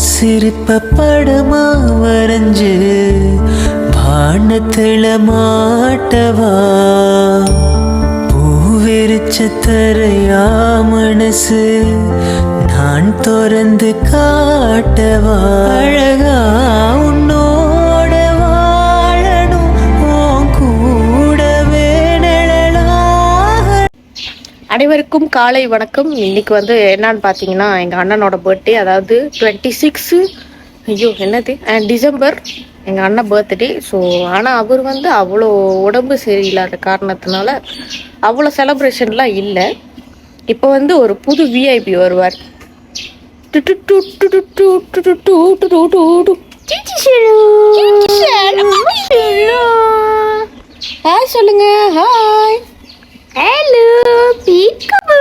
சிரிப்ப படமா வரைஞ்சு வானத்துல மாட்டவா பூவிரிச்ச தரையா மனசு நான் திறந்து காட்டவா அழகா உன்னோட வாழணும் உன் கூடவே நிழலாக. அனைவருக்கும் காலை வணக்கம். இன்னைக்கு என்னன்னு பார்த்தீங்கன்னா எங்கள் அண்ணனோட பர்த்டே, அதாவது 26 என்னது டிசம்பர் எங்கள் அண்ணன் பர்த்டே. ஸோ ஆனால் அவர் அவ்வளோ உடம்பு சரியில்லாத காரணத்தினால அவ்வளோ செலப்ரேஷன்லாம் இல்லை. இப்போ ஒரு புது விஐபி வருவார். ஹாய் சொல்லுங்க. ஹாய். ஹலோ பீக்கபூ.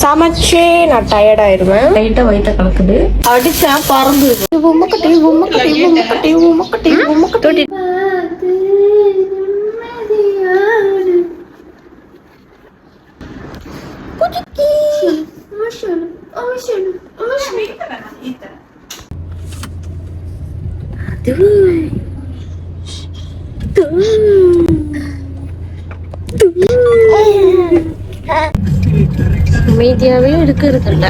சமைச்சே நான் டயர்ட் ஆயிடுவேன். லைட்டாக வயிற்ற கலக்குது. அடிச்சா பறந்து உம்மக்கட்டி உம்மக்கட்டி உம்மக்கட்டி உம்மக்கட்டி உம்மக்கட்டி. அமைதியாவே இருக்கிறது இல்ல.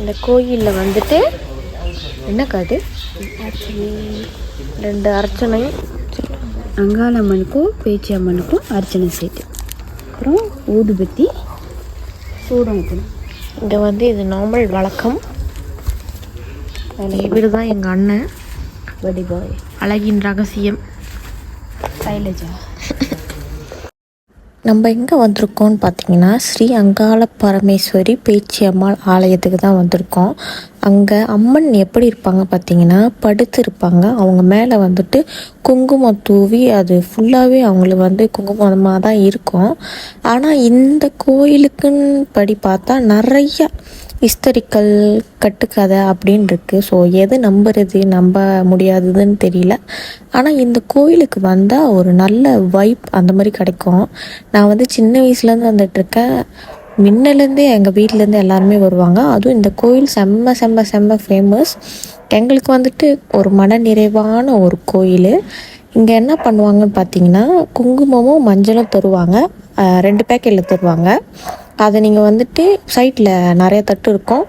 இந்த கோயிலில் என்ன காது ரெண்டு அர்ச்சனை, அங்காளம்மனுக்கும் பேச்சி அம்மனுக்கும் அர்ச்சனை செய்து, அப்புறம் ஊதுபத்தி சூடம் வைக்கணும். இங்கே இது நார்மல் வழக்கம். இவர் தான் எங்கள் அண்ணன் வடிபாய், அழகின் ரகசியம் சைலஜா. நம்ம எங்கே வந்திருக்கோம்னு பார்த்தீங்கன்னா ஸ்ரீ அங்காள பரமேஸ்வரி பேச்சி அம்மாள் ஆலயத்துக்கு தான் வந்திருக்கோம். அங்கே அம்மன் எப்படி இருப்பாங்க பார்த்தீங்கன்னா படுத்து இருப்பாங்க. அவங்க மேலே குங்குமம் தூவி அது ஃபுல்லாகவே அவங்களுக்கு குங்குமமாக தான் இருக்கும். ஆனால் இந்த கோயிலுக்குன்னு படி பார்த்தா நிறைய ஹிஸ்டரிக்கல் கட்டுக்கதை அப்படின்னு இருக்குது. ஸோ எது நம்ப முடியாததுன்னு தெரியல. ஆனால் இந்த கோயிலுக்கு வந்தால் ஒரு நல்ல வைப் அந்த மாதிரி கிடைக்கும். நான் சின்ன வயசுலேருந்து வந்துட்டுருக்கேன். முன்னிலேருந்தே எங்கள் வீட்டிலேருந்து எல்லாருமே வருவாங்க. அதுவும் இந்த கோயில் செம்ம செம்ம செம்ம ஃபேமஸ். எங்களுக்கு ஒரு மன நிறைவான ஒரு கோயில். இங்கே என்ன பண்ணுவாங்கன்னு பார்த்தீங்கன்னா குங்குமமும் மஞ்சளும் தருவாங்க. 2 பேக்கெட்டில் தருவாங்க. அதை நீங்கள் சைட்டில் நிறைய தட்டு இருக்கும்.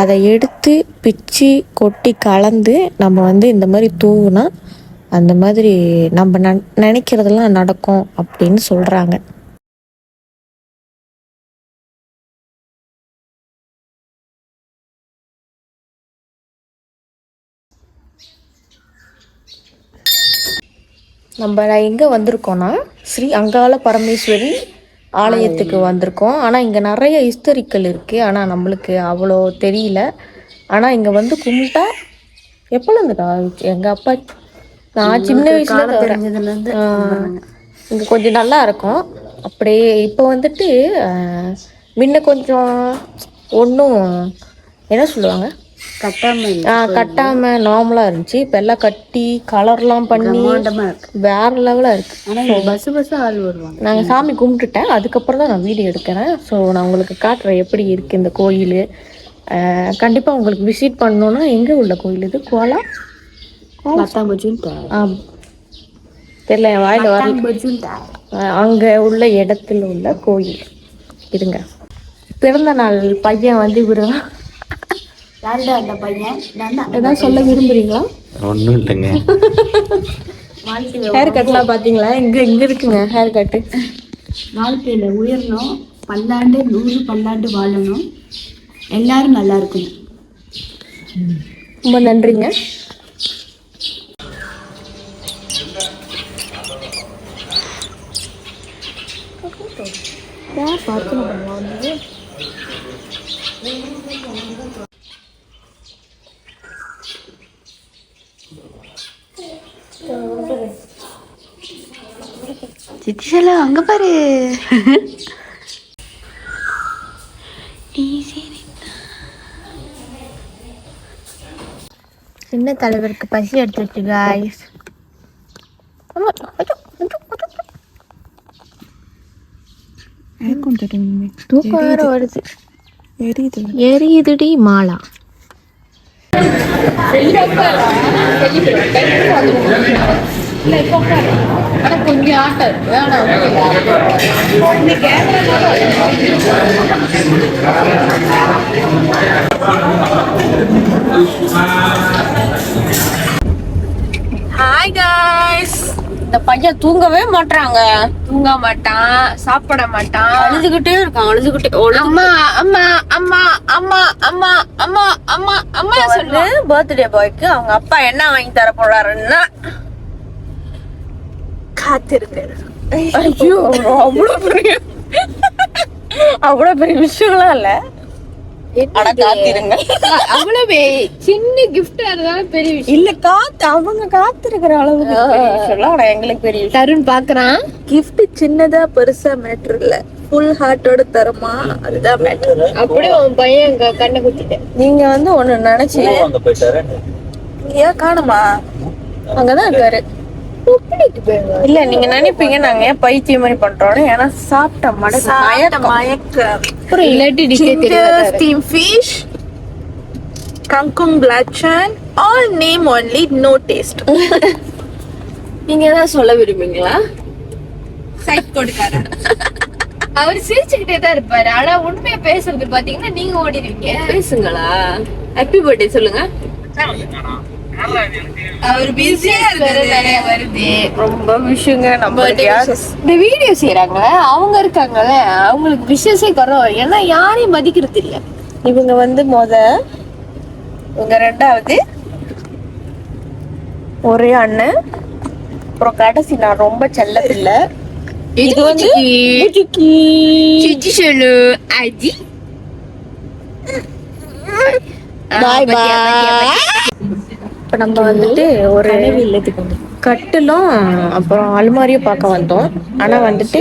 அதை எடுத்து பிச்சு கொட்டி கலந்து நம்ம இந்த மாதிரி தூவுனா அந்த மாதிரி நம்ம நினைக்கிறதெல்லாம் நடக்கும் அப்படின்னு சொல்கிறாங்க. நம்ம எங்கே வந்திருக்கோன்னா ஸ்ரீ அங்காள பரமேஸ்வரி ஆலயத்துக்கு வந்திருக்கோம். ஆனால் இங்கே நிறைய ஹிஸ்டரிக்கல் இருக்குது. ஆனால் நம்மளுக்கு அவ்வளோ தெரியல. ஆனால் இங்கே கும்பிட்டா எப்போலேருந்துடா எங்கள் அப்பா நான் சின்ன வயசுலேருந்து இங்கே கொஞ்சம் நல்லா இருக்கும். அப்படியே இப்போ முன்ன கொஞ்சம் ஒன்றும் என்ன சொல்லுவாங்க கட்டாமல் நார்மலாக இருந்துச்சு. இப்போ எல்லாம் கட்டி கலர்லாம் பண்ணி வேற லெவலாக இருக்குது. ஆனால் பஸ் ஆள் வருவாங்க. நாங்கள் சாமி கும்பிட்டுட்டேன், அதுக்கப்புறம் தான் நான் வீடியோ எடுக்கிறேன். ஸோ நான் உங்களுக்கு காட்டுறேன் எப்படி இருக்குது இந்த கோயில். கண்டிப்பாக உங்களுக்கு விசிட் பண்ணணுன்னா எங்கே உள்ள கோயில் இது? தெரியல, என் வாயில் வர. அங்கே உள்ள இடத்துல உள்ள கோயில் இருங்க. பிறந்த நாள் பையன் இவரு. ஏதாவது சொல்ல விரும்புறீங்களா? ஒன்றும் இல்லைங்க. ஹேர் கட்லாம் பார்த்தீங்களா? இங்கே இருக்குங்க ஹேர் கட்டு. வாழ்க்கையில் உயரணும், பல்லாண்டு 100 பல்லாண்டு வாழணும், எல்லாரும் நல்லா இருக்கணும். ரொம்ப நன்றிங்க. பிரார்த்தனை பண்ணுவாங்க. சித்திஷலா அங்க பாரு. சின்ன தலைவருக்கு பசி எடுத்துட்டு காய்ஸ். தூக்கம் வேற வருது. எரியுதுடி மாலா. கொஞ்சம் ஆட்டம் ஹாய் காய்ஸ். இந்த பையன் தூங்கவே மாட்டாங்க. தூங்க மாட்டான், சாப்பிட மாட்டான், அழுதுகிட்டே இருக்கான். அழுதுகிட்டே அம்மா அம்மா அம்மா அம்மா அம்மா அம்மா அம்மா அம்மா சொல்லு. பர்த்டே பாய்க்கு அவங்க அப்பா என்ன வாங்கி தர போறாருன்னா காத்திருக்கு. ஐயோ அவ்வளவு பெரிய விஷயம்லாம் இல்ல. அவ்வளவு சின்ன கிஃப்ட் இருந்தாலும் பெரிய விஷயம் இல்ல. அவங்க காத்திருக்கிற அளவுக்கு எங்களுக்கு பெரிய தருண் பாக்குறான். கிஃப்ட் சின்னதா பெருசா மேட்டர் இல்ல, ஃபுல் ஹார்ட்டோட தரமா, அதுதான் மேட்டர். அப்படியே உன் பையன் கண்ணை குத்திட்டேன். நீங்க வந்து ஒண்ணு நினைச்சு ஏன் காணுமா? அங்கதான் இருக்காரு. இல்ல நீங்க நினைப்பீங்க நாங்க ஏன் பைத்தியம் மாதிரி பண்றோம். ஏன்னா சாப்பிட்ட மயக்கம். Steam fish, kangkung belacan, all name only, no taste. நீங்க ஏதாவது சொல்ல விரும்புங்களா? சைட் கொடுக்காரு. அவர் சிரிச்சுக்கிட்டே தான் இருப்பாரு. ஆனா உண்மையா பேசுறது பாத்தீங்கன்னா நீங்க ஓடிடுவீங்க. பேசுங்களா? ஹாப்பி பர்த்டே சொல்லுங்க. அவர் பிஸியா நிறைய வருது. ரொம்ப விஷயங்க. நம்ம இந்த வீடியோ செய்யறாங்க, அவங்க இருக்காங்கல்ல, அவங்களுக்கு விஷயமே குறவு. ஏன்னா யாரையும் மதிக்கிறது இல்ல. இவங்க வந்து இவங்க ரெண்டாவது ஒரே அண்ணன், அப்புறம் கடைசி நான் ரொம்ப செல்ல பிள்ளை. இது வந்து பாய் பாய். இப்போ நம்ம வந்துட்டு ஒரு கட்டிலும் அப்புறம் அலுமாரியும் பார்க்க வந்தோம். ஆனா வந்துட்டு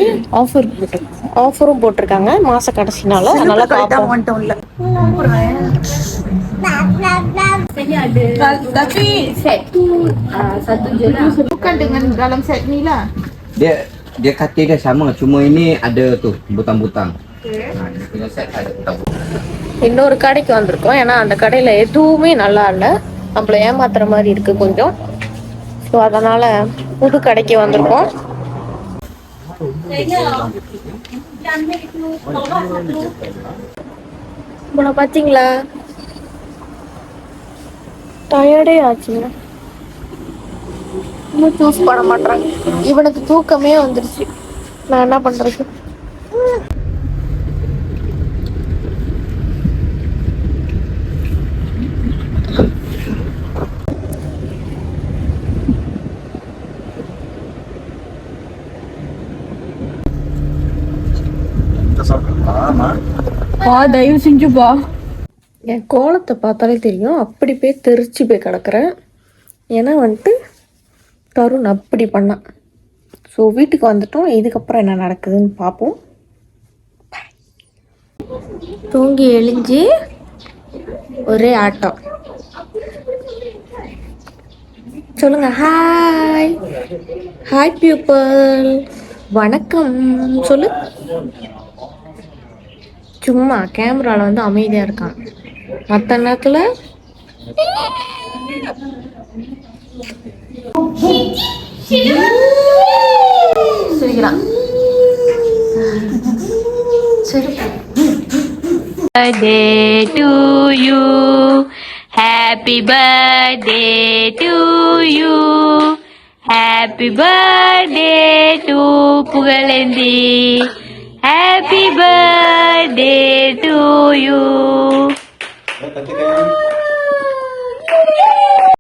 ஆஃபரும் போட்டிருக்காங்க மாச கடைசினால. அதனால பார்ப்போம். Dia katil dia sama, cuma ini ada tuh butang-butang. இன்னொரு கடைக்கு வந்திருக்கோம். ஏன்னா அந்த கடையில எதுவுமே நல்லா இல்லை, நம்மள ஏமாத்துற மாதிரி இருக்கு கொஞ்சம். ஸோ அதனால புது கடைக்கு வந்திருக்கோம். இவனை பாத்தீங்களா? டயர்டே ஆச்சுங்க. இன்னும் சூஸ் பண்ண மாட்டாங்க. இவனுக்கு தூக்கமே வந்துருச்சு. நான் என்ன பண்றது? தயவு செஞ்சுப்பா. என் கோலத்தை பார்த்தாலே தெரியும், அப்படி போய் தெரிச்சு போய் கிடக்குறேன். ஏன்னா வந்துட்டு தருண் அப்படி பண்ணான். ஸோ வீட்டுக்கு வந்துட்டோம். இதுக்கப்புறம் என்ன நடக்குதுன்னு பார்ப்போம். தூங்கி எழுஞ்சி ஒரே ஆட்டம். சொல்லுங்க. ஹாய் ஹாய் பீப்பிள், வணக்கம் சொல்லு. சும்மா கேமரால வந்து அமைதியா இருக்கான். மற்ற நேரத்துல சிரிக்கிறான். சரி. Birthday to you, happy birthday to you, happy birthday to Pugalendhi, happy birthday to you.